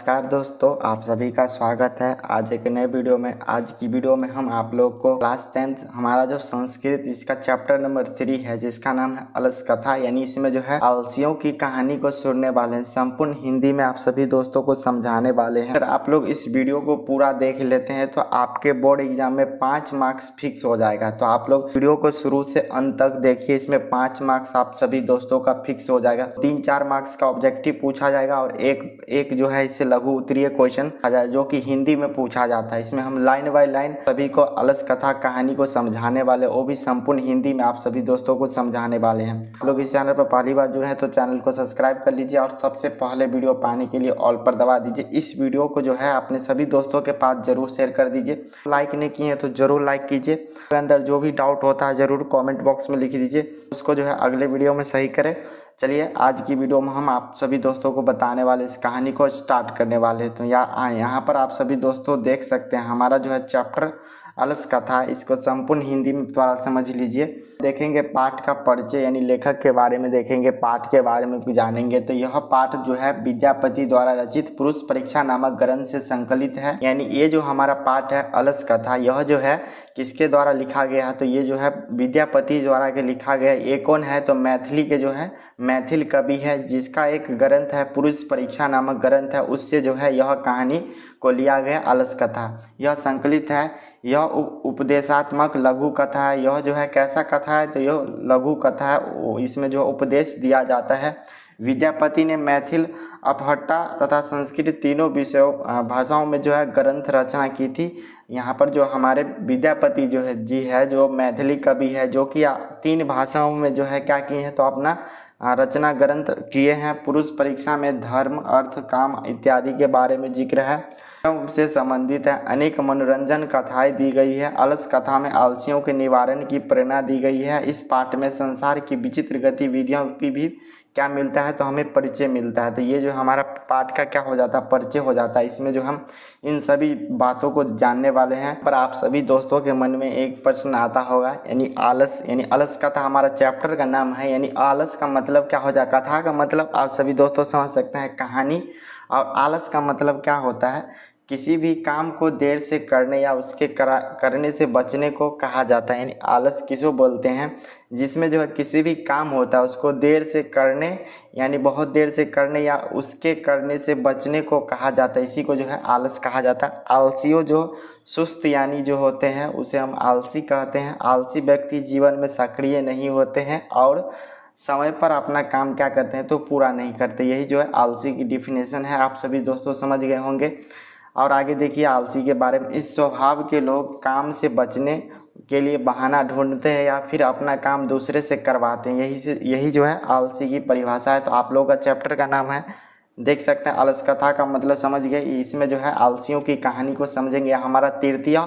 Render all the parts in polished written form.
नमस्कार दोस्तों, आप सभी का स्वागत है आज एक नए वीडियो में। आज की वीडियो में हम आप लोग को क्लास 10th हमारा जो संस्कृत इसका चैप्टर नंबर 3 है जिसका नाम है अलस कथा, यानी इसमें जो है आलसियों की कहानी को सुनने वाले हैं। संपूर्ण हिंदी में आप सभी दोस्तों को समझाने वाले हैं। अगर आप लोग इस वीडियो को पूरा देख लेते हैं तो आपके बोर्ड एग्जाम में 5 मार्क्स फिक्स हो जाएगा। तो आप लोग वीडियो को शुरू से अंत तक देखिए, इसमें 5 मार्क्स आप सभी दोस्तों का फिक्स हो जाएगा। 3-4 मार्क्स का ऑब्जेक्टिव पूछा जाएगा और एक जो है इससे लघु उत्तरीय क्वेश्चन आ जाए जो कि हिंदी में पूछा जाता है। इसमें हम लाइन बाय लाइन सभी को अलस कथा कहानी को समझाने वाले, वो भी संपूर्ण हिंदी में आप सभी दोस्तों को समझाने वाले हैं। आप लोग इस चैनल पर पहली बार जुड़े हैं तो चैनल को सब्सक्राइब कर लीजिए और सबसे पहले वीडियो पाने के लिए ऑल पर दबा दीजिए। इस वीडियो को जो है अपने सभी दोस्तों के पास जरूर शेयर कर दीजिए। लाइक नहीं किए तो जरूर लाइक कीजिए। अंदर जो भी डाउट होता है जरूर कमेंट बॉक्स में लिख दीजिए, उसको जो है अगले वीडियो में सही करें। चलिए आज की वीडियो में हम आप सभी दोस्तों को बताने वाले इस कहानी को स्टार्ट करने वाले हैं। तो यहाँ पर आप सभी दोस्तों देख सकते हैं हमारा जो है चैप्टर अलस कथा, इसको संपूर्ण हिंदी में थोड़ा समझ लीजिए। देखेंगे पाठ का परिचय यानी लेखक के बारे में देखेंगे, पाठ के बारे में जानेंगे। तो यह पाठ जो है विद्यापति द्वारा रचित पुरुष परीक्षा नामक ग्रंथ से संकलित है। यानी ये जो हमारा पाठ है अलस कथा, यह जो है किसके द्वारा लिखा गया है? तो ये जो है विद्यापति द्वारा के लिखा गया। ये कौन है? तो मैथिली के जो है मैथिल कवि है, जिसका एक ग्रंथ है पुरुष परीक्षा नामक ग्रंथ है, उससे जो है यह कहानी को लिया गया अलस कथा। यह संकलित है, यह उपदेशात्मक लघु कथा है। यह जो है कैसा कथा है? तो यह लघु कथा है, इसमें जो उपदेश दिया जाता है। विद्यापति ने मैथिल, अपहट्टा तथा संस्कृत तीनों विषयों भाषाओं में जो है ग्रंथ रचना की थी। यहाँ पर जो हमारे विद्यापति जो है जी है, जो मैथिली कवि है, जो कि 3 भाषाओं में जो है क्या किए हैं? तो अपना रचना ग्रंथ किए हैं। पुरुष परीक्षा में धर्म, अर्थ, काम इत्यादि के बारे में जिक्र है, से संबंधित है। अनेक मनोरंजन कथाएं दी गई है। अलस कथा में आलसियों के निवारण की प्रेरणा दी गई है। इस पाठ में संसार की विचित्र गतिविधियों की भी क्या मिलता है? तो हमें परिचय मिलता है। तो ये जो हमारा पाठ का क्या हो जाता है? परिचय हो जाता है। इसमें जो हम इन सभी बातों को जानने वाले हैं। पर आप सभी दोस्तों के मन में एक प्रश्न आता होगा, यानी आलस, यानी अलस कथा हमारा चैप्टर का नाम है, यानी आलस का मतलब क्या हो जाए? कथा का मतलब आप सभी दोस्तों समझ सकते हैं कहानी, और आलस का मतलब क्या होता है? किसी भी काम को देर से करने या उसके करने से बचने को कहा जाता है। यानी आलस किसको बोलते हैं? जिसमें जो है किसी भी काम होता है उसको देर से करने, यानी बहुत देर से करने या उसके करने से बचने को कहा जाता है। इसी को जो है आलस कहा जाता है। आलसियों जो सुस्त यानी जो होते हैं उसे हम आलसी कहते हैं। आलसी व्यक्ति जीवन में सक्रिय नहीं होते हैं और समय पर अपना काम क्या करते हैं? तो पूरा नहीं करते। यही जो है आलसी की डिफिनेशन है। आप सभी दोस्तों समझ गए होंगे। और आगे देखिए आलसी के बारे में। इस स्वभाव के लोग काम से बचने के लिए बहाना ढूंढते हैं या फिर अपना काम दूसरे से करवाते हैं। यही जो है आलसी की परिभाषा है। तो आप लोगों का चैप्टर का नाम है, देख सकते हैं, अलस कथा का मतलब समझ गए। इसमें जो है आलसियों की कहानी को समझेंगे। हमारा तृतीय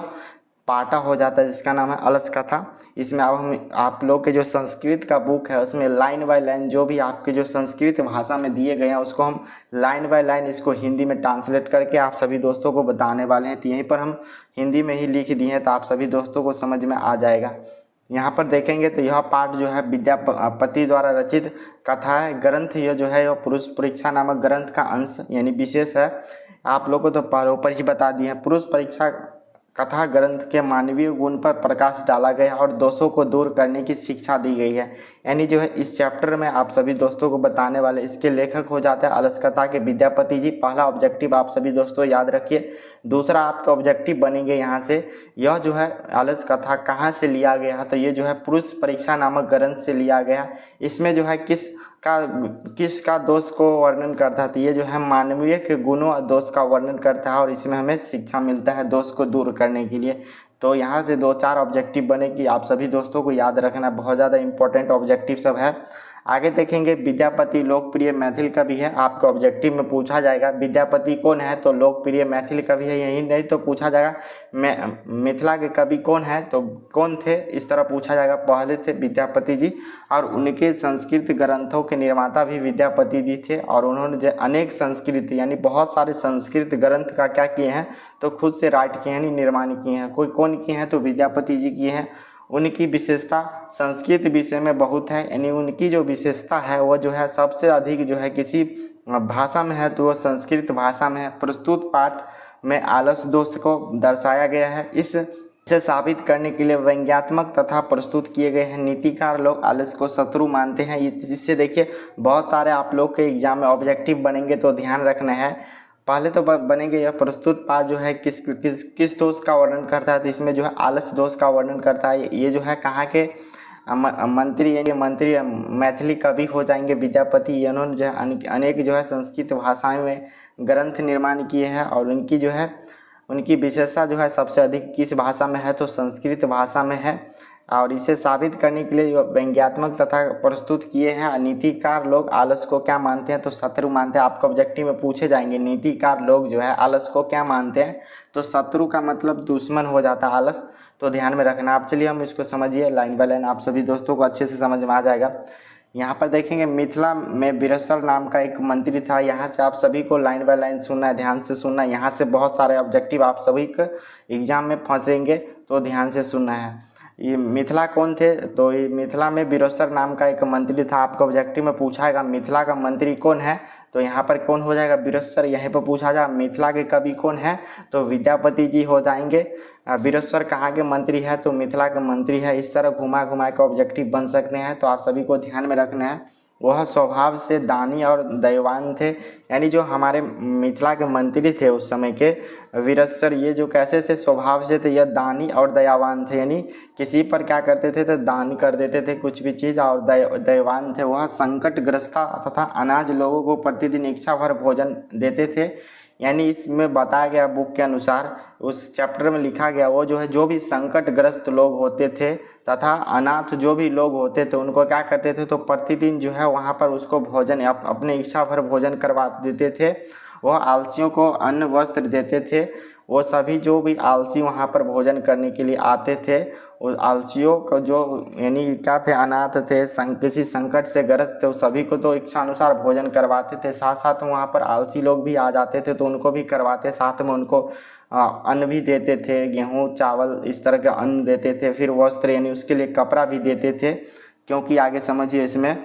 पाठा हो जाता है जिसका नाम है अलस कथा। इसमें अब हम आप लोग के जो संस्कृत का बुक है उसमें लाइन बाय लाइन जो भी आपके जो संस्कृत भाषा में दिए गए हैं उसको हम लाइन बाय लाइन इसको हिंदी में ट्रांसलेट करके आप सभी दोस्तों को बताने वाले हैं। तो यहीं पर हम हिंदी में ही लिख दिए हैं तो आप सभी दोस्तों को समझ में आ जाएगा। यहाँ पर देखेंगे तो यह पाठ जो है विद्यापति द्वारा रचित कथा है, ग्रंथ। यह जो है यह पुरुष परीक्षा नामक ग्रंथ का अंश यानी विशेष है। आप लोगों को तो ऊपर ही बता दिए हैं। पुरुष परीक्षा कथा ग्रंथ के मानवीय गुण पर प्रकाश डाला गया और दोषों को दूर करने की शिक्षा दी गई है। यानी जो है इस चैप्टर में आप सभी दोस्तों को बताने वाले इसके लेखक हो जाते हैं अलस कथा के विद्यापति जी। पहला ऑब्जेक्टिव आप सभी दोस्तों याद रखिए। दूसरा आपका ऑब्जेक्टिव बनेंगे यहाँ से, यह जो है अलस कथा कहाँ से लिया गया है? तो ये जो है पुरुष परीक्षा नामक ग्रंथ से लिया गया। इसमें जो है किसका दोष को वर्णन करता है? तो ये जो है मानवीय के गुणों और दोष का वर्णन करता है और इसमें हमें शिक्षा मिलता है दोष को दूर करने के लिए। तो यहाँ से 2-4 ऑब्जेक्टिव बने कि आप सभी दोस्तों को याद रखना, बहुत ज़्यादा इंपॉर्टेंट ऑब्जेक्टिव सब है। आगे देखेंगे विद्यापति लोकप्रिय मैथिल कवि है। आपके ऑब्जेक्टिव में पूछा जाएगा विद्यापति कौन है? तो लोकप्रिय मैथिल कवि है। यही नहीं तो पूछा जाएगा मिथिला के कवि कौन है? तो कौन थे? इस तरह पूछा जाएगा। पहले थे विद्यापति जी और उनके संस्कृत ग्रंथों के निर्माता भी विद्यापति जी थे और उन्होंने जो अनेक संस्कृत यानी बहुत सारे संस्कृत ग्रंथ का क्या किए हैं? तो खुद से राइट किए हैं, निर्माण किए हैं। कोई कौन किए हैं? तो विद्यापति जी किए हैं। उनकी विशेषता संस्कृत विषय में बहुत है, यानी उनकी जो विशेषता है वो जो है सबसे अधिक जो है किसी भाषा में है तो वो संस्कृत भाषा में है। प्रस्तुत पाठ में आलस दोष को दर्शाया गया है। इसे साबित करने के लिए व्यंग्यात्मक तथा प्रस्तुत किए गए हैं। नीतिकार लोग आलस को शत्रु मानते हैं। इससे देखिए बहुत सारे आप लोग के एग्जाम में ऑब्जेक्टिव बनेंगे तो ध्यान रखना है। पहले तो बनेंगे यह प्रस्तुत पाठ जो है किस दोष का वर्णन करता है, तो इसमें जो है आलस दोष का वर्णन करता है। ये जो है कहाँ के मंत्री मैथिली कवि हो जाएंगे विद्यापति। इन्होंने जो है अनेक जो है संस्कृत भाषाओं में ग्रंथ निर्माण किए हैं और उनकी जो है उनकी विशेषता जो है सबसे अधिक किस भाषा में है तो संस्कृत भाषा में है। और इसे साबित करने के लिए व्यंग्यात्मक तथा प्रस्तुत किए हैं। नीतिकार लोग आलस को क्या मानते हैं तो शत्रु मानते हैं। आपको ऑब्जेक्टिव में पूछे जाएंगे नीतिकार लोग जो है आलस को क्या मानते हैं तो शत्रु का मतलब दुश्मन हो जाता है आलस, तो ध्यान में रखना आप। चलिए हम इसको समझिए लाइन बाय लाइन, आप सभी दोस्तों को अच्छे से समझ में आ जाएगा। यहाँ पर देखेंगे मिथिला में विरसर नाम का एक मंत्री था। यहाँ से आप सभी को लाइन बाय लाइन सुनना है, ध्यान से सुनना है। यहाँ से बहुत सारे ऑब्जेक्टिव आप सभी के एग्जाम में फंसेंगे तो ध्यान से सुनना है। ये मिथिला कौन थे तो ये मिथिला में विरसर नाम का एक मंत्री था। आपको ऑब्जेक्टिव में पूछाएगा मिथिला का मंत्री कौन है तो यहाँ पर कौन हो जाएगा विरसर। यहीं पर पूछा जाए मिथिला के कवि कौन है तो विद्यापति जी हो जाएंगे। विरसर कहाँ के मंत्री है तो मिथिला के मंत्री है। इस तरह घुमा घुमा के ऑब्जेक्टिव बन सकते हैं, तो आप सभी को ध्यान में रखना है। वह स्वभाव से दानी और दयावान थे, यानी जो हमारे मिथिला के मंत्री थे उस समय के विरसर, ये जो कैसे थे स्वभाव से थे यह दानी और दयावान थे। यानी किसी पर क्या करते थे तो दान कर देते थे कुछ भी चीज़, और दयावान थे। वह संकटग्रस्त तथा अनाज लोगों को प्रतिदिन इच्छा भर भोजन देते थे। यानी इसमें बताया गया बुक के अनुसार, उस चैप्टर में लिखा गया वो जो है जो भी संकटग्रस्त लोग होते थे तथा अनाथ जो भी लोग होते थे उनको क्या करते थे तो प्रतिदिन जो है वहाँ पर उसको भोजन अपने इच्छा भर भोजन करवा देते थे। वह आलसियों को अन्न वस्त्र देते थे। वो सभी जो भी आलसी वहाँ पर भोजन करने के लिए आते थे उस आलसियों को जो यानी क्या थे अनाथ थे किसी संकट से ग्रस्त थे, सभी को तो इच्छा अनुसार भोजन करवाते थे। साथ साथ वहाँ पर आलसी लोग भी आ जाते थे तो उनको भी करवाते, साथ में उनको अन्न भी देते थे, गेहूँ चावल इस तरह के अन्न देते थे। फिर वस्त्र यानी उसके लिए कपड़ा भी देते थे। क्योंकि आगे समझिए इसमें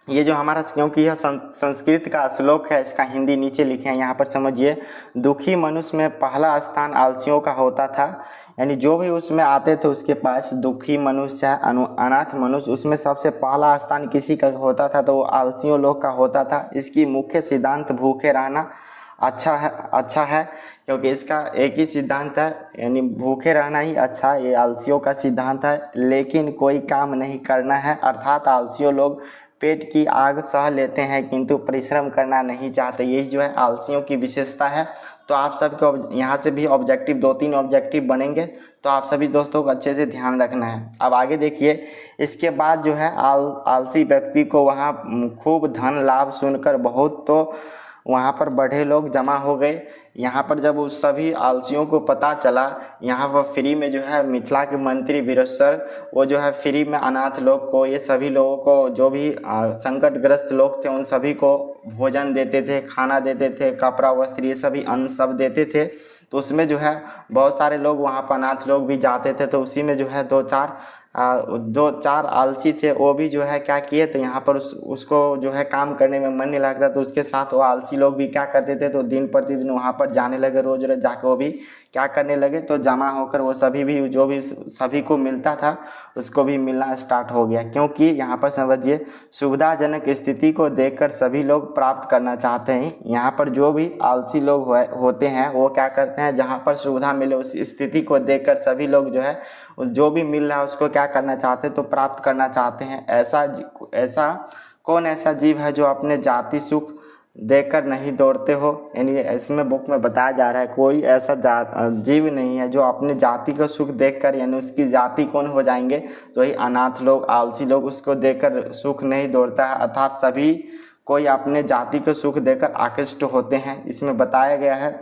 ये जो हमारा क्योंकि यह संस्कृत का श्लोक है, इसका हिंदी नीचे लिखे हैं यहाँ पर समझिए। दुखी मनुष्य में पहला स्थान आलसियों का होता था। यानी जो भी उसमें आते थे उसके पास दुखी मनुष्य चाहे अनाथ मनुष्य, उसमें सबसे पहला स्थान किसी का होता था तो वो आलसियों लोग का होता था। इसकी मुख्य सिद्धांत भूखे रहना अच्छा है क्योंकि इसका एक ही सिद्धांत है, यानी भूखे रहना ही अच्छा, ये आलसियों का सिद्धांत है। लेकिन कोई काम नहीं करना है, अर्थात आलसियों लोग पेट की आग सह लेते हैं किंतु परिश्रम करना नहीं चाहते। यही जो है आलसियों की विशेषता है। तो आप सबको यहाँ से भी ऑब्जेक्टिव 2-3 ऑब्जेक्टिव बनेंगे, तो आप सभी दोस्तों को अच्छे से ध्यान रखना है। अब आगे देखिए, इसके बाद जो है आलसी व्यक्ति को वहाँ खूब धन लाभ सुनकर बहुत तो वहाँ पर बढ़े लोग जमा हो गए। यहाँ पर जब उस सभी आलसियों को पता चला, यहाँ पर फ्री में जो है मिथिला के मंत्री विरसर वो जो है फ्री में अनाथ लोग को, ये सभी लोगों को जो भी संकटग्रस्त लोग थे उन सभी को भोजन देते थे, खाना देते थे, कपड़ा वस्त्र ये सभी अन्न सब देते थे। तो उसमें जो है बहुत सारे लोग वहाँ पर अनाथ लोग भी जाते थे। तो उसी में जो है दो चार आलसी थे वो भी जो है क्या किए तो यहाँ पर उसको जो है काम करने में मन नहीं लगता, तो उसके साथ वो आलसी लोग भी क्या करते थे तो दिन प्रतिदिन वहाँ पर जाने लगे, रोज रोज जाकर वो भी क्या करने लगे तो जमा होकर वो सभी भी जो भी सभी को मिलता था उसको भी मिलना स्टार्ट हो गया। क्योंकि यहाँ पर समझिए सुविधाजनक स्थिति को देखकर सभी लोग प्राप्त करना चाहते हैं। यहाँ पर जो भी आलसी लोग होते हैं वो क्या करते हैं, जहाँ पर सुविधा मिले उस स्थिति को देखकर सभी लोग जो है जो भी मिल रहा है उसको क्या करना चाहते हैं तो प्राप्त करना चाहते हैं। ऐसा कौन ऐसा जीव है जो अपने जाति सुख देखकर नहीं दौड़ते हो। यानी इसमें बुक में बताया जा रहा है कोई ऐसा जीव नहीं है जो अपने जाति का सुख देखकर, यानी उसकी जाति कौन हो जाएंगे तो वही अनाथ लोग आलसी लोग, उसको देखकर सुख नहीं दौड़ता है। अर्थात सभी कोई अपने जाति का सुख देखकर आकृष्ट होते हैं, इसमें बताया गया है।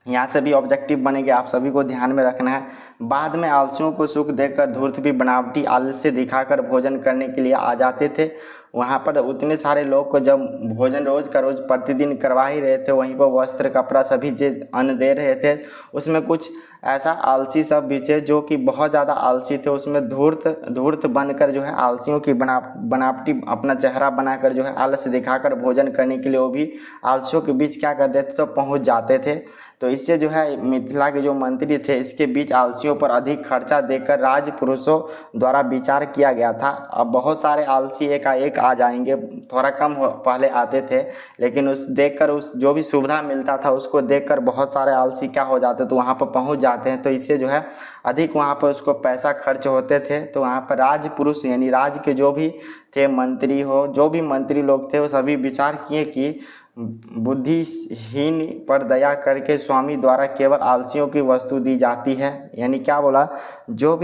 यहाँ से भी ऑब्जेक्टिव बनेंगे, आप सभी को ध्यान में रखना है। बाद में आलसियों को सुख देखकर धूर्त भी बनावटी आलस्य दिखाकर भोजन करने के लिए आ जाते थे। वहाँ पर उतने सारे लोग को जब भोजन रोज का रोज प्रतिदिन करवा ही रहे थे, वहीं पर वस्त्र कपड़ा सभी जो अन्न दे रहे थे, उसमें कुछ ऐसा आलसी सब भी थे जो कि बहुत ज़्यादा आलसी थे। उसमें धूर्त बनकर जो है आलसियों की बनावटी अपना चेहरा बनाकर जो है आलस्य दिखाकर भोजन करने के लिए वो भी आलसियों के बीच क्या कर देते तो पहुंच जाते थे। तो इससे जो है मिथिला के जो मंत्री थे इसके बीच आलसियों पर अधिक खर्चा देकर राजपुरुषों द्वारा विचार किया गया था। अब बहुत सारे आलसी एकाएक आ जाएंगे, थोड़ा कम पहले आते थे, लेकिन उस देखकर उस जो भी सुविधा मिलता था उसको देखकर बहुत सारे आलसी क्या हो जाते तो वहाँ पर पहुँच जाते हैं। तो इससे जो है अधिक वहाँ पर उसको पैसा खर्च होते थे। तो वहाँ पर राजपुरुष यानी राज के जो भी थे मंत्री हो, जो भी मंत्री लोग थे वो सभी विचार किए कि बुद्धिहीन पर दया करके स्वामी द्वारा केवल आलसियों की वस्तु दी जाती है। यानी क्या बोला, जो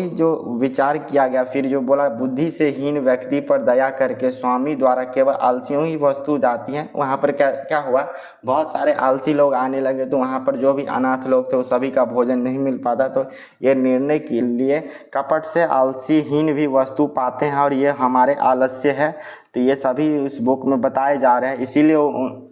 विचार किया गया, फिर जो बोला बुद्धि से हीन व्यक्ति पर दया करके स्वामी द्वारा केवल आलसियों ही वस्तु जाती है। वहाँ पर क्या हुआ, बहुत सारे आलसी लोग आने लगे। तो वहाँ पर जो भी अनाथ लोग थे वो सभी का भोजन नहीं मिल पाता। तो ये निर्णय के लिए कपट से आलसीहीन भी वस्तु पाते हैं और ये हमारे आलस्य है। तो ये सभी इस बुक में बताए जा रहे हैं।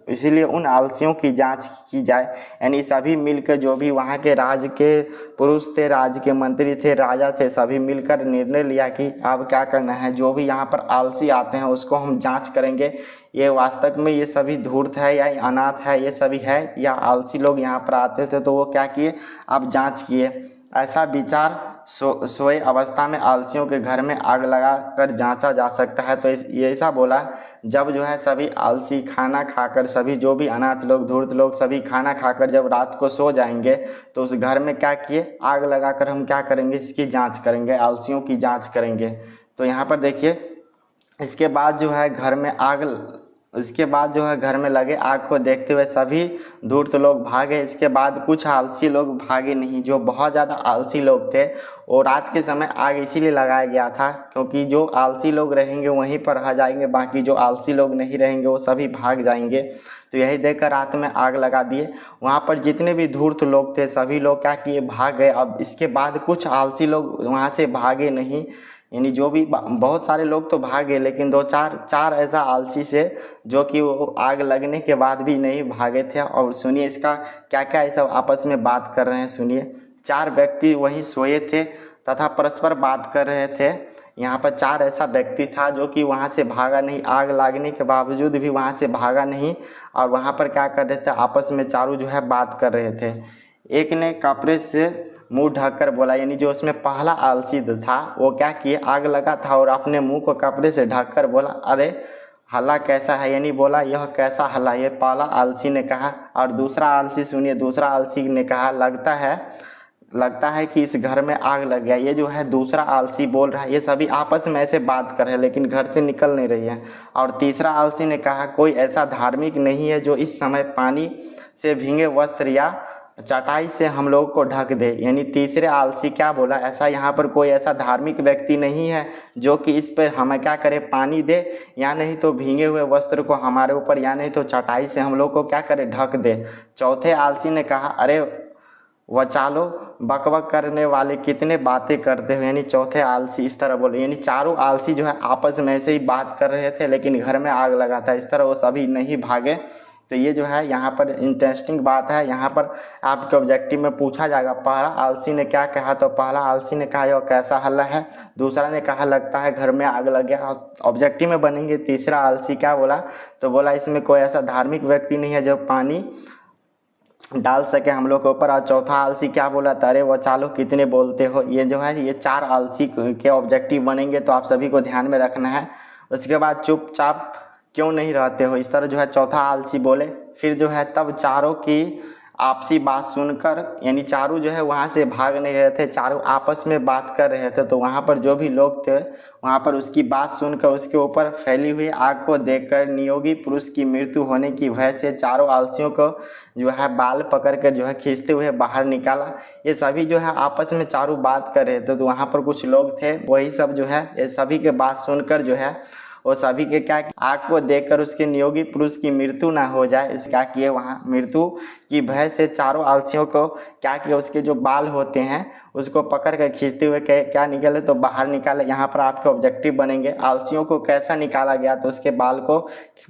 इसीलिए उन आलसियों की जांच की जाए। यानी सभी मिलकर जो भी वहाँ के राज के पुरुष थे, राज के मंत्री थे, राजा थे, सभी मिलकर निर्णय लिया कि अब क्या करना है। जो भी यहाँ पर आलसी आते हैं उसको हम जांच करेंगे, ये वास्तव में ये सभी धूर्त है या अनाथ है, ये सभी है या आलसी लोग यहाँ पर आते थे। तो वो क्या किए, अब जाँच किए। ऐसा विचार सोए अवस्था में आलसियों के घर में आग लगाकर जांचा जा सकता है। तो ये ऐसा बोला, जब जो है सभी आलसी खाना खाकर, सभी जो भी अनाथ लोग, धूर्त लोग सभी खाना खाकर जब रात को सो जाएंगे तो उस घर में क्या किए, आग लगाकर हम क्या करेंगे, इसकी जांच करेंगे, आलसियों की जांच करेंगे। तो यहाँ पर देखिए, इसके बाद जो है घर में लगे आग को देखते हुए सभी धूर्त लोग भागे। इसके बाद कुछ आलसी लोग भागे नहीं। जो बहुत ज़्यादा आलसी लोग थे और रात के समय आग इसीलिए लगाया गया था क्योंकि जो आलसी लोग रहेंगे वहीं पर रह जाएंगे, बाकी जो आलसी लोग नहीं रहेंगे वो सभी भाग जाएंगे। तो यही देखकर रात में आग लगा दिए। वहाँ पर जितने भी धूर्त लोग थे सभी लोग क्या किए, भाग गए। अब इसके बाद कुछ आलसी लोग वहाँ से भागे नहीं, यानी जो भी बहुत सारे लोग तो भागे, लेकिन दो चार ऐसा आलसी से जो कि वो आग लगने के बाद भी नहीं भागे थे। और सुनिए इसका क्या क्या ये सब आपस में बात कर रहे हैं, सुनिए। 4 व्यक्ति वहीं सोए थे तथा परस्पर बात कर रहे थे। यहाँ पर 4 ऐसा व्यक्ति था जो कि वहाँ से भागा नहीं, आग लगने के बावजूद भी वहाँ से भागा नहीं और वहाँ पर क्या कर रहे थे, आपस में चारों जो है बात कर रहे थे। एक ने कपड़े से मुंह ढककर बोला, यानी जो उसमें पहला आलसी था वो क्या किए, आग लगा था और अपने मुंह को कपड़े से ढककर बोला, अरे हल्ला कैसा है, यानी बोला यह कैसा हल्ला, ये पहला आलसी ने कहा। और दूसरा आलसी, सुनिए, दूसरा आलसी ने कहा, लगता है कि इस घर में आग लग गया। ये जो है दूसरा आलसी बोल रहा है। ये सभी आपस में ऐसे बात कर रहे हैं लेकिन घर से निकल नहीं रही है। और तीसरा आलसी ने कहा, कोई ऐसा धार्मिक नहीं है जो इस समय पानी से भीगे वस्त्र या चटाई से हम लोग को ढक दे। यानी तीसरे आलसी क्या बोला, ऐसा यहाँ पर कोई ऐसा धार्मिक व्यक्ति नहीं है जो कि इस पर हमें क्या करे, पानी दे, या नहीं तो भीगे हुए वस्त्र को हमारे ऊपर, या नहीं तो चटाई से हम लोग को क्या करे, ढक दे। चौथे आलसी ने कहा, अरे वचालो, बकबक करने वाले कितने बातें करते हो। यानी चौथे आलसी इस तरह बोले। यानी चारों आलसी जो है आपस में ऐसे ही बात कर रहे थे लेकिन घर में आग लगा था, इस तरह वो सभी नहीं भागे। तो ये जो है यहाँ पर इंटरेस्टिंग बात है। यहाँ पर आपके ऑब्जेक्टिव में पूछा जाएगा, पहला आलसी ने क्या कहा, तो पहला आलसी ने कहा यह कैसा हल्ला है। दूसरा ने कहा लगता है घर में आग लग गया। ऑब्जेक्टिव में बनेंगे तीसरा आलसी क्या बोला, तो बोला इसमें कोई ऐसा धार्मिक व्यक्ति नहीं है जो पानी डाल सके हम लोग के ऊपर। और चौथा आलसी क्या बोला, अरे वो चालो कितने बोलते हो। ये जो है ये 4 आलसी के ऑब्जेक्टिव बनेंगे, तो आप सभी को ध्यान में रखना है। उसके बाद चुपचाप क्यों नहीं रहते हो, इस तरह जो है चौथा आलसी बोले। फिर जो है तब चारों की आपसी बात सुनकर, यानी चारों जो है वहाँ से भाग नहीं रहे थे, चारों आपस में बात कर रहे थे। तो वहाँ पर जो भी लोग थे वहाँ पर उसकी बात सुनकर उसके ऊपर फैली हुई आग को देखकर नियोगी पुरुष की मृत्यु होने की भय से चारों आलसियों को जो है बाल पकड़कर जो है खींचते हुए बाहर निकाला। ये सभी जो है आपस में चारों बात कर रहे थे। तो वहाँ पर कुछ लोग थे, वही सब जो है ये सभी के बात सुनकर जो है वो सभी के क्या, आग को देखकर उसके नियोगी पुरुष की मृत्यु ना हो जाए, इस क्या किए, वहाँ मृत्यु कि भय से चारों आलसियों को क्या किया, उसके जो बाल होते हैं उसको पकड़ कर खींचते हुए क्या निकाले, तो बाहर निकाले। यहाँ पर आपके ऑब्जेक्टिव बनेंगे आलसियों को कैसा निकाला गया, तो उसके बाल को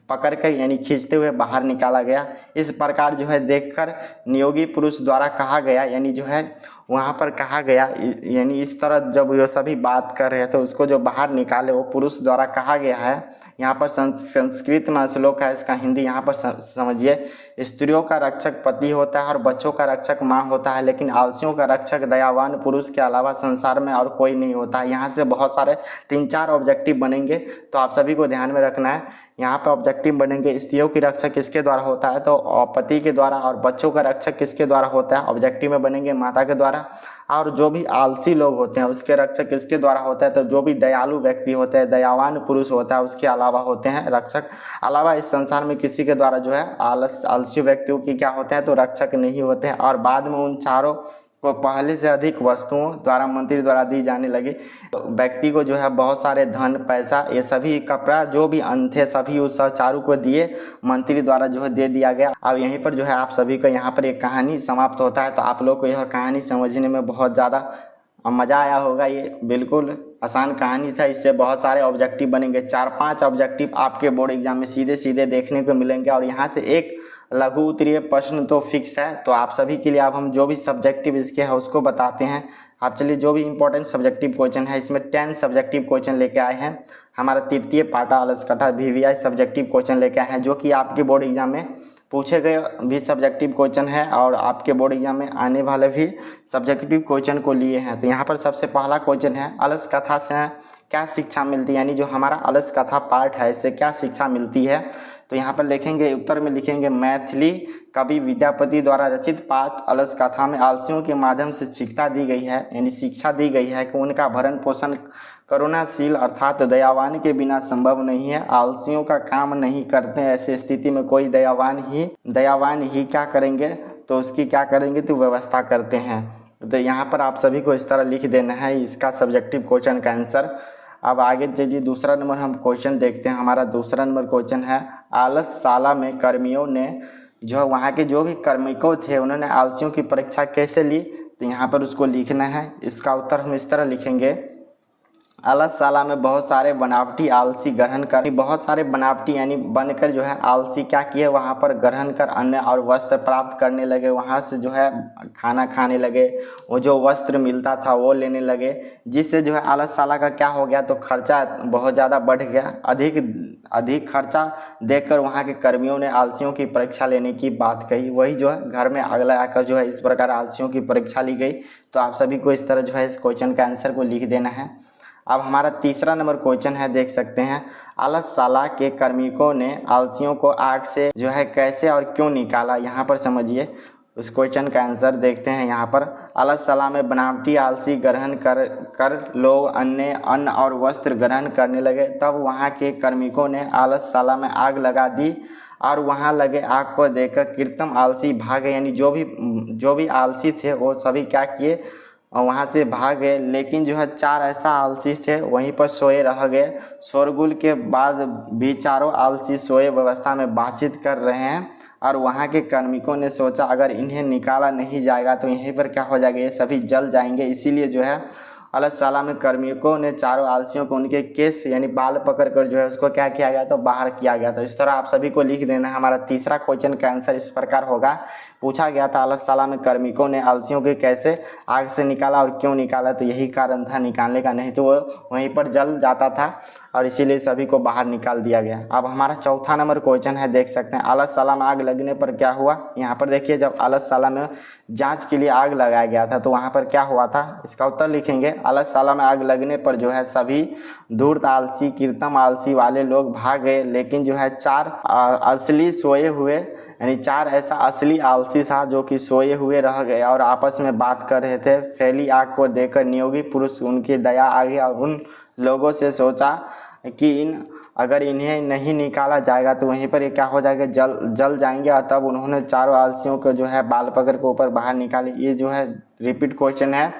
पकड़ कर यानी खींचते हुए बाहर निकाला गया। इस प्रकार जो है देखकर नियोगी पुरुष द्वारा कहा गया, यानी जो है वहाँ पर कहा गया, यानी इस तरह जब ये सभी बात कर रहे हैं तो उसको जो बाहर निकाले वो पुरुष द्वारा कहा गया है। यहाँ पर संस्कृत में श्लोक है, इसका हिंदी यहाँ पर समझिए। स्त्रियों का रक्षक पति होता है और बच्चों का रक्षक माँ होता है, लेकिन आलसियों का रक्षक दयावान पुरुष के अलावा संसार में और कोई नहीं होता है। यहाँ से बहुत सारे 3-4 ऑब्जेक्टिव बनेंगे, तो आप सभी को ध्यान में रखना है। यहाँ पर ऑब्जेक्टिव बनेंगे, स्त्रियों की रक्षक किसके द्वारा होता है, तो पति के द्वारा, और बच्चों का रक्षक किसके द्वारा होता है, ऑब्जेक्टिव में बनेंगे माता के द्वारा। और जो भी आलसी लोग होते हैं उसके रक्षक किसके द्वारा होता है, तो जो भी दयालु व्यक्ति होते हैं, दयावान पुरुष होता है, उसके अलावा होते हैं रक्षक। अलावा इस संसार में किसी के द्वारा जो है आलसी व्यक्तियों की क्या होते हैं, तो रक्षक नहीं होते हैं। और बाद में उन चारों को पहले से अधिक वस्तुओं द्वारा मंत्री द्वारा दी जाने लगी। व्यक्ति को जो है बहुत सारे धन पैसा ये सभी कपड़ा जो भी अन्न थे सभी उस चारों को दिए, मंत्री द्वारा जो है दे दिया गया। अब यहीं पर जो है आप सभी को यहाँ पर एक कहानी समाप्त होता है। तो आप लोग को यह कहानी समझने में बहुत ज़्यादा मज़ा आया होगा। ये बिल्कुल आसान कहानी था, इससे बहुत सारे ऑब्जेक्टिव बनेंगे। 4-5 ऑब्जेक्टिव आपके बोर्ड एग्जाम में सीधे सीधे देखने को मिलेंगे, और यहाँ से एक लघु उत्तरीय प्रश्न तो फिक्स है। तो आप सभी के लिए अब हम जो भी सब्जेक्टिव इसके है उसको बताते हैं। आप चलिए जो भी इंपॉर्टेंट सब्जेक्टिव क्वेश्चन है, इसमें 10 सब्जेक्टिव क्वेश्चन लेके आए हैं। हमारा तृतीय पाटा अलसकथा VVI सब्जेक्टिव क्वेश्चन लेके आए हैं, जो कि आपके बोर्ड एग्जाम में पूछे गए भी सब्जेक्टिव क्वेश्चन है और आपके बोर्ड एग्जाम में आने वाले भी सब्जेक्टिव क्वेश्चन को लिए हैं। तो यहाँ पर सबसे पहला क्वेश्चन है, अलस कथा से क्या शिक्षा मिलती है, यानी जो हमारा अलस कथा पार्ट है इससे क्या शिक्षा मिलती है। तो यहाँ पर लिखेंगे, उत्तर में लिखेंगे, मैथिली कवि विद्यापति द्वारा रचित पाठ अलस कथा में आलसियों के माध्यम से शिक्षा दी गई है, यानी शिक्षा दी गई है कि उनका भरण पोषण करुणाशील अर्थात दयावान के बिना संभव नहीं है। आलसियों का काम नहीं करते, ऐसी स्थिति में कोई दयावान ही क्या करेंगे, तो उसकी क्या करेंगे, तो व्यवस्था करते हैं। तो यहाँ पर आप सभी को इस तरह लिख देना है इसका सब्जेक्टिव क्वेश्चन का आंसर। अब आगे चलिए दूसरा नंबर हम क्वेश्चन देखते हैं। हमारा दूसरा नंबर क्वेश्चन है, आलसशाला में कर्मियों ने जो वहाँ के जो भी कार्मिकों थे उन्होंने आलसियों की परीक्षा कैसे ली, तो यहाँ पर उसको लिखना है। इसका उत्तर हम इस तरह लिखेंगे, अलसशाला में बहुत सारे बनावटी आलसी ग्रहण कर, बहुत सारे बनावटी यानी बनकर जो है आलसी क्या किए, वहाँ पर ग्रहण कर अन्न और वस्त्र प्राप्त करने लगे, वहाँ से जो है खाना खाने लगे, वो जो वस्त्र मिलता था वो लेने लगे, जिससे जो है अलसशाला का क्या हो गया, तो खर्चा बहुत ज़्यादा बढ़ गया। अधिक खर्चा देखकर वहाँ के कर्मियों ने आलसियों की परीक्षा लेने की बात कही। वही जो है घर में आग लगाकर जो है इस प्रकार आलसियों की परीक्षा ली गई। तो आप सभी को इस तरह जो है इस क्वेश्चन का आंसर को लिख देना है। अब हमारा तीसरा नंबर क्वेश्चन है, देख सकते हैं, अलसशाला के कार्मिकों ने आलसियों को आग से जो है कैसे और क्यों निकाला। यहाँ पर समझिए उस क्वेश्चन का आंसर देखते हैं। यहाँ पर अलसशाला में बनावटी आलसी ग्रहण कर लोग अन्न और वस्त्र ग्रहण करने लगे, तब वहाँ के कार्मिकों ने अलसशाला में आग लगा दी और वहाँ लगे आग को देखकर कृत्रिम आलसी भागे, यानी जो भी आलसी थे वो सभी क्या किए, और वहाँ से भाग गए। लेकिन जो है 4 ऐसा आलसी थे वहीं पर सोए रह गए। शोरगुल के बाद भी चारों आलसी सोए व्यवस्था में बातचीत कर रहे हैं, और वहाँ के कार्मिकों ने सोचा अगर इन्हें निकाला नहीं जाएगा तो यहीं पर क्या हो जाएगा, ये सभी जल जाएंगे। इसीलिए जो है अलसशाला में कार्मिकों ने चारों आलसियों को उनके केस यानी बाल पकड़कर जो है उसको क्या किया गया, तो बाहर किया गया। तो इस तरह आप सभी को लिख देना है। हमारा तीसरा क्वेश्चन का आंसर इस प्रकार होगा, पूछा गया था अलसशाला में कार्मिकों ने आलसियों के कैसे आग से निकाला और क्यों निकाला, तो यही कारण था निकालने का, नहीं तो वो वहीं पर जल जाता था और इसीलिए सभी को बाहर निकाल दिया गया। अब हमारा चौथा नंबर क्वेश्चन है, देख सकते हैं, अलसशाला में आग लगने पर क्या हुआ। यहाँ पर देखिए जब अलसशाला में जांच के लिए आग लगाया गया था तो वहाँ पर क्या हुआ था, इसका उत्तर लिखेंगे, अलसशाला में आग लगने पर जो है सभी धूर्त आलसी कृत्रिम आलसी वाले लोग भाग गए, लेकिन जो है 4 असली सोए हुए यानी 4 ऐसा असली आलसी था जो कि सोए हुए रह गए और आपस में बात कर रहे थे। फैली आग को देखकर नियोगी पुरुष उनकी दया आ गई और उन लोगों से सोचा कि अगर इन्हें नहीं निकाला जाएगा तो वहीं पर ये क्या हो जाएगा, जल जाएंगे। और तब उन्होंने चारों आलसियों को जो है बाल पकड़ के ऊपर बाहर निकाले। ये जो है रिपीट क्वेश्चन है।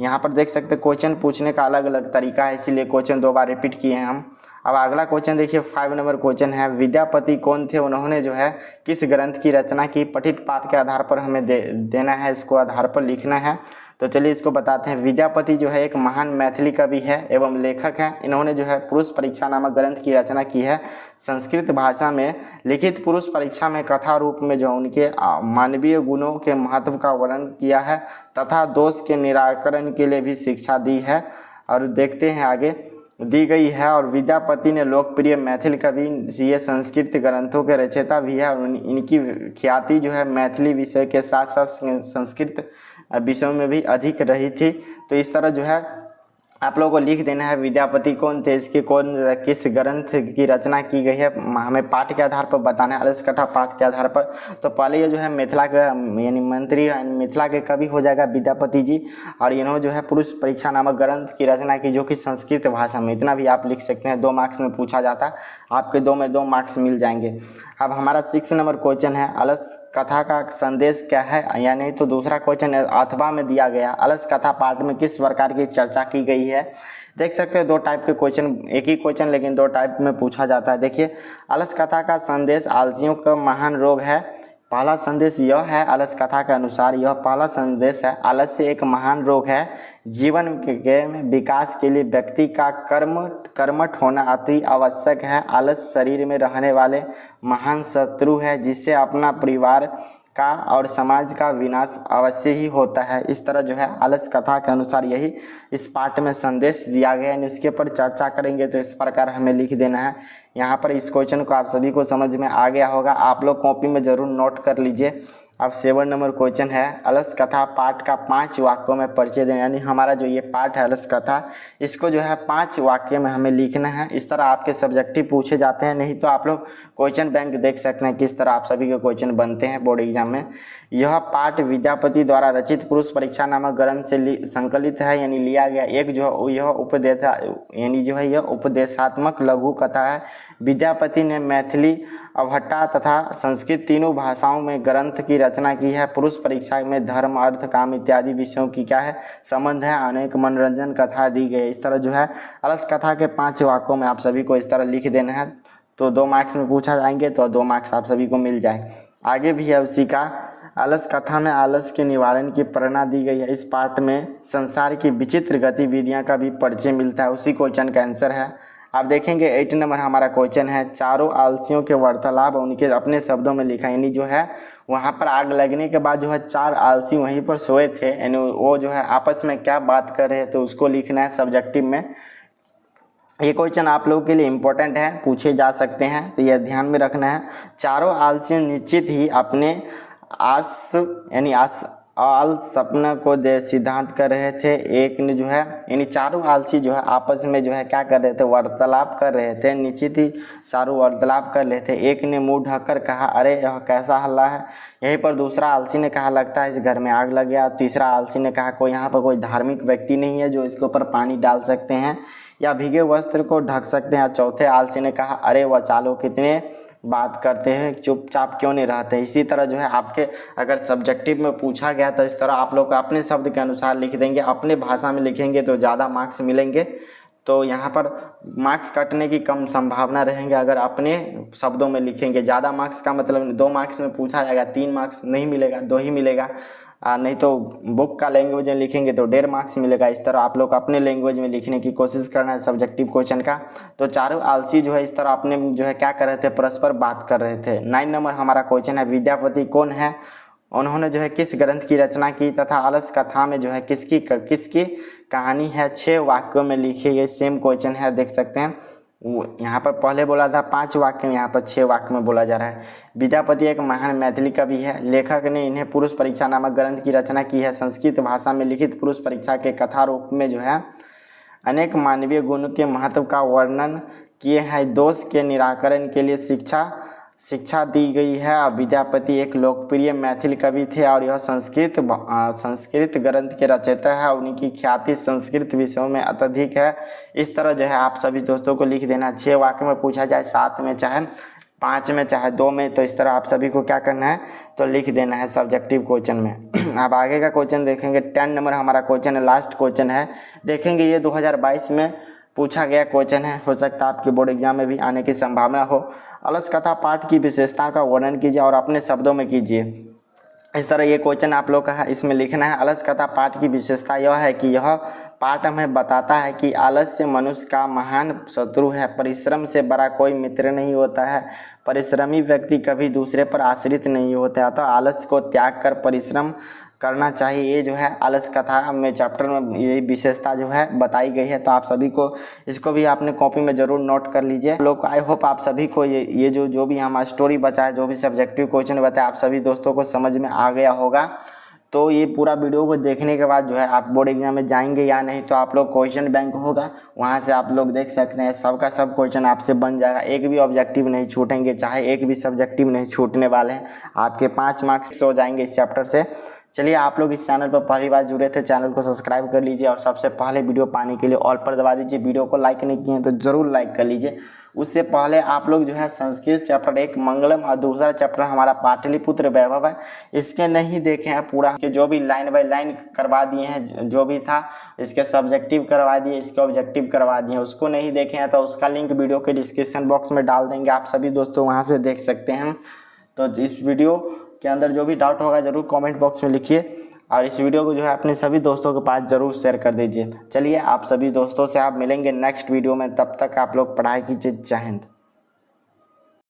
यहाँ पर देख सकते हैं क्वेश्चन पूछने का अलग अलग तरीका है, इसीलिए क्वेश्चन 2 बार रिपीट किए हैं हम। अब अगला क्वेश्चन देखिए 5 नंबर क्वेश्चन है, विद्यापति कौन थे, उन्होंने जो है किस ग्रंथ की रचना की, पठित पाठ के आधार पर हमें देना है, इसको आधार पर लिखना है। तो चलिए इसको बताते हैं। विद्यापति जो है एक महान मैथिली कवि है एवं लेखक हैं। इन्होंने जो है पुरुष परीक्षा नामक ग्रंथ की रचना की है। संस्कृत भाषा में लिखित पुरुष परीक्षा में कथा रूप में जो उनके मानवीय गुणों के महत्व का वर्णन किया है तथा दोष के निराकरण के लिए भी शिक्षा दी है। और देखते हैं आगे दी गई है। और विद्यापति ने लोकप्रिय मैथिली कवि, ये संस्कृत ग्रंथों के रचयिता भी है और इनकी ख्याति जो है मैथिली विषय के साथ साथ संस्कृत विषयों में भी अधिक रही थी। तो इस तरह जो है आप लोगों को लिख देना है विद्यापति कौन थे, इसके किस ग्रंथ की रचना की गई है, हमें पाठ के आधार पर बताना है, अलस कथा पाठ के आधार पर। तो पहले ये जो है मिथिला के यानी मंत्री मिथिला के कवि हो जाएगा विद्यापति जी, और इन्होंने जो है पुरुष परीक्षा नामक ग्रंथ की रचना की जो कि संस्कृत भाषा में। इतना भी आप लिख सकते हैं, 2 मार्क्स में पूछा जाता है, आपके 2 में 2 मार्क्स मिल जाएंगे। अब हमारा 6 नंबर क्वेश्चन है, अलस कथा का संदेश क्या है, या नहीं तो दूसरा क्वेश्चन अथवा में दिया गया अलस कथा पाठ में किस प्रकार की चर्चा की गई है। देख सकते हैं 2 टाइप के क्वेश्चन, एक ही क्वेश्चन लेकिन 2 टाइप में पूछा जाता है। देखिए अलस कथा का संदेश आलसियों का महान रोग है। पहला संदेश यह है, अलस कथा के अनुसार यह पहला संदेश है, आलस्य एक महान रोग है। जीवन के विकास के लिए व्यक्ति का कर्मठ होना अति आवश्यक है। आलस शरीर में रहने वाले महान शत्रु है जिससे अपना परिवार का और समाज का विनाश अवश्य ही होता है। इस तरह जो है आलस कथा के अनुसार यही इस पाठ में संदेश दिया गया है। इसके ऊपर चर्चा करेंगे तो इस प्रकार हमें लिख देना है। यहाँ पर इस क्वेश्चन को आप सभी को समझ में आ गया होगा, आप लोग कॉपी में ज़रूर नोट कर लीजिए। अब 7 नंबर क्वेश्चन है, अलस कथा पाठ का 5 वाक्यों में परिचय देना, यानी हमारा जो ये पाठ है अलस कथा, इसको जो है 5 वाक्य में हमें लिखना है। इस तरह आपके सब्जेक्टिव पूछे जाते हैं, नहीं तो आप लोग क्वेश्चन बैंक देख सकते हैं किस तरह आप सभी के क्वेश्चन बनते हैं बोर्ड एग्जाम में। यह पाठ विद्यापति द्वारा रचित पुरुष परीक्षा नामक ग्रंथ से संकलित है, यानी लिया गया एक जो यह उपदेश यानी जो है यह उपदेशात्मक लघु कथा है। विद्यापति ने मैथिली, अवहट्टा तथा संस्कृत तीनों भाषाओं में ग्रंथ की रचना की है। पुरुष परीक्षा में धर्म, अर्थ, काम इत्यादि विषयों की क्या है संबंध है, अनेक मनोरंजन कथा दी गई। इस तरह जो है अलस कथा के 5 वाक्यों में आप सभी को इस तरह लिख देना है, तो 2 मार्क्स में पूछा जाएंगे, तो 2 मार्क्स आप सभी को मिल जाए। आगे भी है उसी का, अलस कथा में आलस के निवारण की प्रेरणा दी गई है। इस पाठ में संसार की विचित्र गतिविधियां का भी परिचय मिलता है, उसी क्वेश्चन का आंसर है। आप देखेंगे 8 नंबर हमारा क्वेश्चन है, चारों आलसियों के वार्तालाप उनके अपने शब्दों में लिखा, यानी जो है वहाँ पर आग लगने के बाद जो है 4 आलसी वहीं पर सोए थे, यानी वो जो है आपस में क्या बात कर रहे थे उसको लिखना है सब्जेक्टिव में। ये क्वेश्चन आप लोगों के लिए इम्पोर्टेंट है, पूछे जा सकते हैं, तो यह ध्यान में रखना है। चारों आलसी निश्चित ही अपने आस यानी आल सपना को दे सिद्धांत कर रहे थे। एक ने जो है यानी चारों आलसी जो है आपस में जो है क्या कर रहे थे, वार्तालाप कर रहे थे, निश्चित ही चारों वार्तालाप कर रहे थे। एक ने मुंह ढककर कहा, अरे यह कैसा हल्ला है। यहीं पर दूसरा आलसी ने कहा, लगता है इस घर में आग लग गया। तीसरा आलसी ने कहा, कोई यहाँ पर कोई धार्मिक व्यक्ति नहीं है जो इसके ऊपर पानी डाल सकते हैं या भीगे वस्त्र को ढक सकते हैं। चौथे आलसी ने कहा, अरे वह चालो कितने बात करते हैं, चुपचाप क्यों नहीं रहते। इसी तरह जो है आपके अगर सब्जेक्टिव में पूछा गया तो इस तरह आप लोग अपने शब्द के अनुसार लिख देंगे, अपने भाषा में लिखेंगे तो ज़्यादा मार्क्स मिलेंगे। तो यहाँ पर मार्क्स कटने की कम संभावना रहेंगे अगर अपने शब्दों में लिखेंगे। ज़्यादा मार्क्स का मतलब 2 मार्क्स में पूछा जाएगा, 3 मार्क्स नहीं मिलेगा, 2 ही मिलेगा। नहीं तो बुक का लैंग्वेज में लिखेंगे तो 1.5 मार्क्स मिलेगा। इस तरह आप लोग अपने लैंग्वेज में लिखने की कोशिश करना है सब्जेक्टिव क्वेश्चन का। तो चारों आलसी जो है इस तरह अपने जो है क्या कर रहे थे, परस्पर बात कर रहे थे। 9 नंबर हमारा क्वेश्चन है, विद्यापति कौन है, उन्होंने जो है किस ग्रंथ की रचना की तथा अलस कथा में जो है किसकी कहानी है। 6 वाक्यों में लिखी गई सेम क्वेश्चन है, देख सकते हैं। यहाँ पर पहले बोला था 5 वाक्य में, यहाँ पर 6 वाक्य में बोला जा रहा है। विद्यापति एक महान मैथिली कवि है। लेखक ने इन्हें पुरुष परीक्षा नामक ग्रंथ की रचना की है। संस्कृत भाषा में लिखित पुरुष परीक्षा के कथा रूप में जो है अनेक मानवीय गुण के महत्व का वर्णन किए हैं। दोष के निराकरण के लिए शिक्षा दी गई है। विद्यापति एक लोकप्रिय मैथिली कवि थे और यह संस्कृत ग्रंथ के रचयिता है। उनकी ख्याति संस्कृत विषयों में अत्यधिक है। इस तरह जो है आप सभी दोस्तों को लिख देना। 6 वाक्य में पूछा जाए, 7 में चाहे 5 में चाहे 2 में, तो इस तरह आप सभी को क्या करना है, तो लिख देना है सब्जेक्टिव क्वेश्चन में। अब आगे का क्वेश्चन देखेंगे। 10 नंबर हमारा क्वेश्चन है, लास्ट क्वेश्चन है। देखेंगे ये 2022 में पूछा गया क्वेश्चन है, हो सकता है आपके बोर्ड एग्जाम में भी आने की संभावना हो। अलस कथा पाठ की विशेषता का वर्णन कीजिए और अपने शब्दों में कीजिए। इस तरह ये क्वेश्चन आप लोग का है, इसमें लिखना है अलस कथा पाठ की विशेषता यह है कि यह पाठ हमें बताता है कि आलस्य मनुष्य का महान शत्रु है। परिश्रम से बड़ा कोई मित्र नहीं होता है। परिश्रमी व्यक्ति कभी दूसरे पर आश्रित नहीं होता, अतः आलस्य को त्याग कर परिश्रम करना चाहिए। ये जो है आलस कथा में चैप्टर में ये विशेषता जो है बताई गई है। तो आप सभी को इसको भी आपने कॉपी में ज़रूर नोट कर लीजिए। लोग आई होप आप सभी को ये जो भी हमारा स्टोरी बचा है, जो भी सब्जेक्टिव क्वेश्चन बताया, आप सभी दोस्तों को समझ में आ गया होगा। तो ये पूरा वीडियो को देखने के बाद जो है आप बोर्ड एग्जाम में जाएंगे या नहीं, तो आप लोग क्वेश्चन बैंक होगा, वहाँ से आप लोग देख सकते हैं सबका सब क्वेश्चन आपसे बन जाएगा। एक भी ऑब्जेक्टिव नहीं छूटेंगे, चाहे एक भी सब्जेक्टिव नहीं छूटने वाले हैं। आपके 5 मार्क्स हो जाएंगे इस चैप्टर से। चलिए, आप लोग इस चैनल पर पहली बार जुड़े थे, चैनल को सब्सक्राइब कर लीजिए और सबसे पहले वीडियो पाने के लिए ऑल पर दबा दीजिए। वीडियो को लाइक नहीं किए हैं तो ज़रूर लाइक कर लीजिए। उससे पहले आप लोग जो है संस्कृत चैप्टर 1 मंगलम और दूसरा चैप्टर हमारा पाटलिपुत्र वैभव है, इसके नहीं देखे हैं पूरा, के जो भी लाइन बाय लाइन करवा दिए हैं, जो भी था इसके सब्जेक्टिव करवा दिए, इसके ऑब्जेक्टिव करवा दिए, उसको नहीं देखे हैं तो उसका लिंक वीडियो के डिस्क्रिप्शन बॉक्स में डाल देंगे, आप सभी दोस्तों वहाँ से देख सकते हैं। तो इस वीडियो के अंदर जो भी डाउट होगा ज़रूर कमेंट बॉक्स में लिखिए और इस वीडियो को जो है अपने सभी दोस्तों के पास ज़रूर शेयर कर दीजिए। चलिए, आप सभी दोस्तों से आप मिलेंगे नेक्स्ट वीडियो में, तब तक आप लोग पढ़ाई कीजिए। जय हिंद।